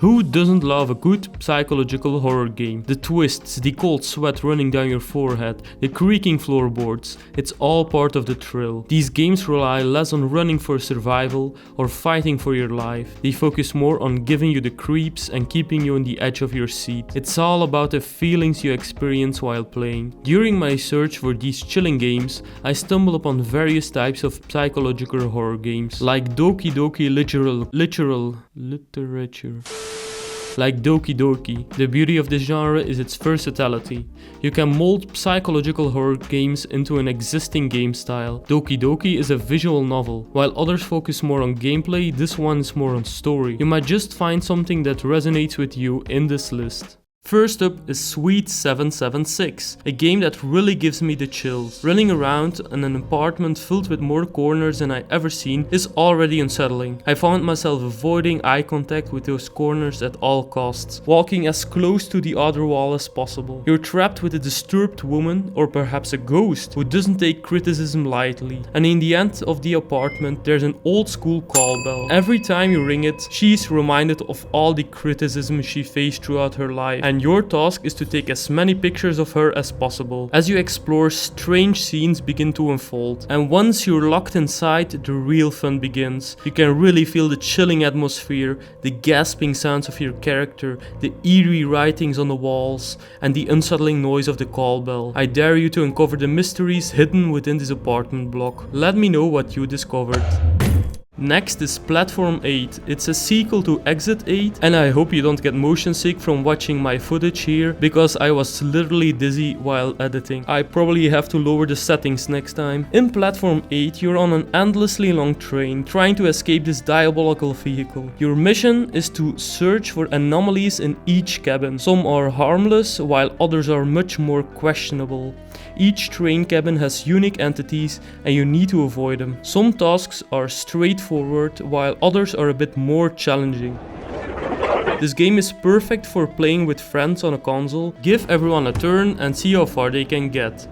Who doesn't love a good psychological horror game? The twists, the cold sweat running down your forehead, the creaking floorboards, it's all part of the thrill. These games rely less on running for survival or fighting for your life. They focus more on giving you the creeps and keeping you on the edge of your seat. It's all about the feelings you experience while playing. During my search for these chilling games, I stumbled upon various types of psychological horror games, like Doki Doki Literature. Like Doki Doki, the beauty of this genre is its versatility. You can mold psychological horror games into an existing game style. Doki Doki is a visual novel. While others focus more on gameplay, this one is more on story. You might just find something that resonates with you in this list. First up is Sweet 776, a game that really gives me the chills. Running around in an apartment filled with more corners than I ever seen is already unsettling. I found myself avoiding eye contact with those corners at all costs, walking as close to the other wall as possible. You're trapped with a disturbed woman, or perhaps a ghost, who doesn't take criticism lightly. And in the end of the apartment, there's an old school call bell. Every time you ring it, she's reminded of all the criticism she faced throughout her life. And your task is to take as many pictures of her as possible. As you explore, strange scenes begin to unfold, and once you're locked inside, the real fun begins. You can really feel the chilling atmosphere, the gasping sounds of your character, the eerie writings on the walls, and the unsettling noise of the call bell. I dare you to uncover the mysteries hidden within this apartment block. Let me know what you discovered. Next is Platform 8. It's a sequel to Exit 8, and I hope you don't get motion sick from watching my footage here, because I was literally dizzy while editing. I probably have to lower the settings next time. In Platform 8, you're on an endlessly long train, trying to escape this diabolical vehicle. Your mission is to search for anomalies in each cabin. Some are harmless, while others are much more questionable. Each train cabin has unique entities, and you need to avoid them. Some tasks are straightforward, while others are a bit more challenging. This game is perfect for playing with friends on a console. Give everyone a turn and see how far they can get.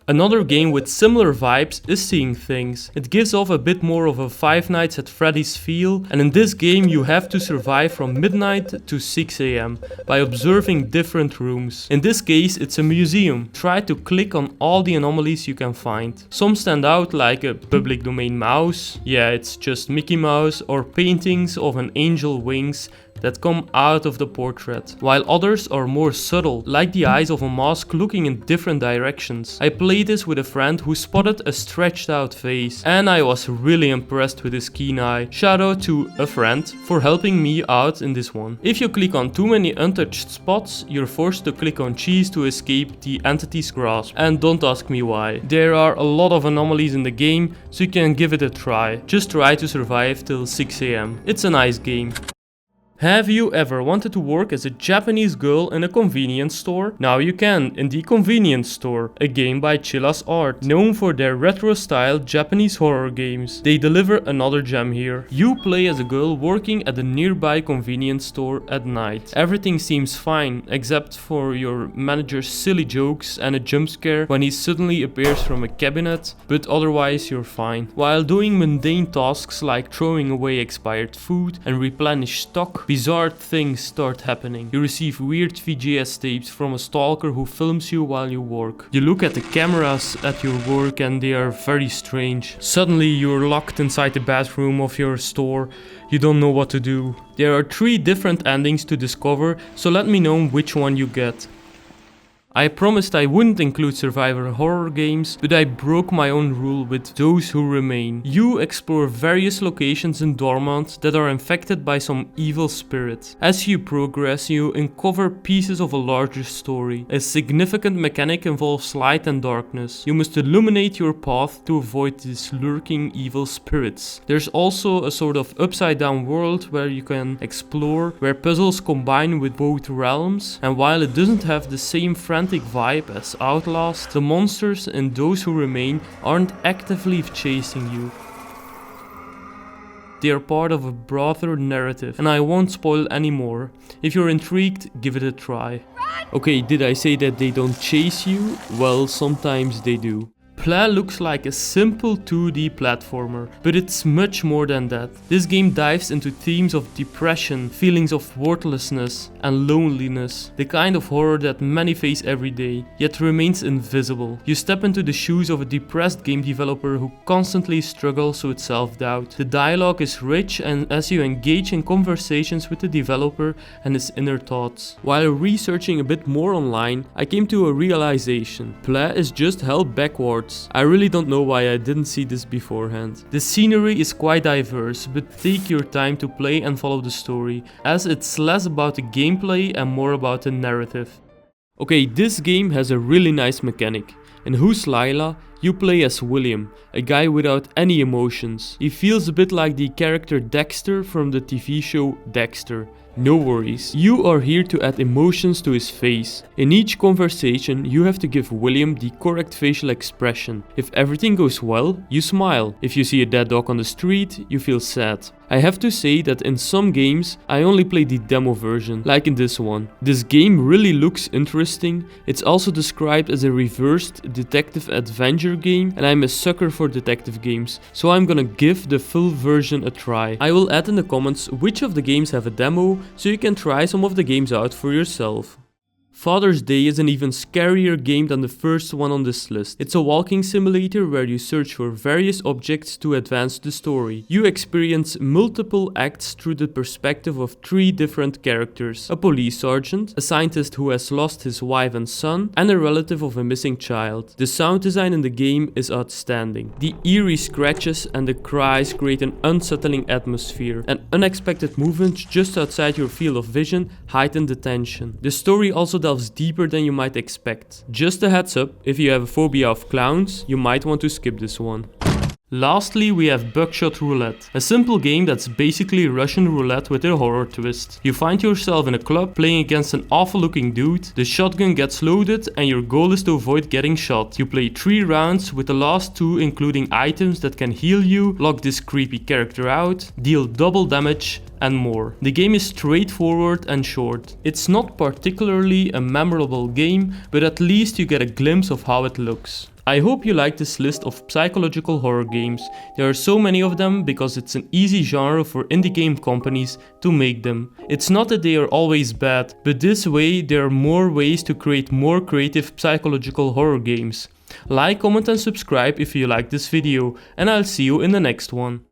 Another game with similar vibes is Seeing Things. It gives off a bit more of a Five Nights at Freddy's feel, and in this game you have to survive from midnight to 6 AM by observing different rooms. In this case it's a museum. Try to click on all the anomalies you can find. Some stand out, like a public domain mouse, yeah, it's just Mickey Mouse, or paintings of an angel wings that come out of the portrait, while others are more subtle, like the eyes of a mask looking in different directions. I played this with a friend who spotted a stretched out face, and I was really impressed with his keen eye. Shout out to a friend for helping me out in this one. If you click on too many untouched spots, you're forced to click on cheese to escape the entity's grasp, and don't ask me why. There are a lot of anomalies in the game, so you can give it a try. Just try to survive till 6 AM. It's a nice game. Have you ever wanted to work as a Japanese girl in a convenience store? Now you can, in The Convenience Store, a game by Chilla's Art, known for their retro-style Japanese horror games. They deliver another gem here. You play as a girl working at a nearby convenience store at night. Everything seems fine, except for your manager's silly jokes and a jump scare when he suddenly appears from a cabinet, but otherwise you're fine. While doing mundane tasks like throwing away expired food and replenish stock, bizarre things start happening. You receive weird VHS tapes from a stalker who films you while you work. You look at the cameras at your work and they are very strange. Suddenly you're locked inside the bathroom of your store. You don't know what to do. There are 3 different endings to discover, so let me know which one you get. I promised I wouldn't include survivor horror games, but I broke my own rule with Those Who Remain. You explore various locations in Dormont that are infected by some evil spirit. As you progress, you uncover pieces of a larger story. A significant mechanic involves light and darkness. You must illuminate your path to avoid these lurking evil spirits. There's also a sort of upside down world where you can explore, where puzzles combine with both realms, and while it doesn't have the same vibe as Outlast, the monsters in Those Who Remain aren't actively chasing you. They are part of a broader narrative, and I won't spoil any more. If you're intrigued, give it a try. Okay, did I say that they don't chase you? Well, sometimes they do. Pleh looks like a simple 2D platformer, but it's much more than that. This game dives into themes of depression, feelings of worthlessness, and loneliness, the kind of horror that many face every day, yet remains invisible. You step into the shoes of a depressed game developer who constantly struggles with self-doubt. The dialogue is rich, and as you engage in conversations with the developer and his inner thoughts. While researching a bit more online, I came to a realization. Pleh is just held backwards. I really don't know why I didn't see this beforehand. The scenery is quite diverse, but take your time to play and follow the story, as it's less about the gameplay and more about the narrative. Okay, this game has a really nice mechanic. In Who's Lila, you play as William, a guy without any emotions. He feels a bit like the character Dexter from the TV show Dexter. No worries, you are here to add emotions to his face. In each conversation, you have to give William the correct facial expression. If everything goes well, you smile. If you see a dead dog on the street, you feel sad. I have to say that in some games, I only play the demo version, like in this one. This game really looks interesting. It's also described as a reversed detective adventure game, and I'm a sucker for detective games, so I'm gonna give the full version a try. I will add in the comments which of the games have a demo, so you can try some of the games out for yourself. Father's Day is an even scarier game than the first one on this list. It's a walking simulator where you search for various objects to advance the story. You experience multiple acts through the perspective of 3 different characters: a police sergeant, a scientist who has lost his wife and son, and a relative of a missing child. The sound design in the game is outstanding. The eerie scratches and the cries create an unsettling atmosphere, and unexpected movements just outside your field of vision heighten the tension. The story also delves deeper than you might expect. Just a heads up, if you have a phobia of clowns, you might want to skip this one. Lastly, we have Buckshot Roulette, a simple game that's basically Russian roulette with a horror twist. You find yourself in a club playing against an awful looking dude, the shotgun gets loaded and your goal is to avoid getting shot. You play 3 rounds with the last 2 including items that can heal you, lock this creepy character out, deal double damage, and more. The game is straightforward and short. It's not particularly a memorable game, but at least you get a glimpse of how it looks. I hope you like this list of psychological horror games. There are so many of them because it's an easy genre for indie game companies to make them. It's not that they are always bad, but this way there are more ways to create more creative psychological horror games. Like, comment and subscribe if you like this video, and I'll see you in the next one.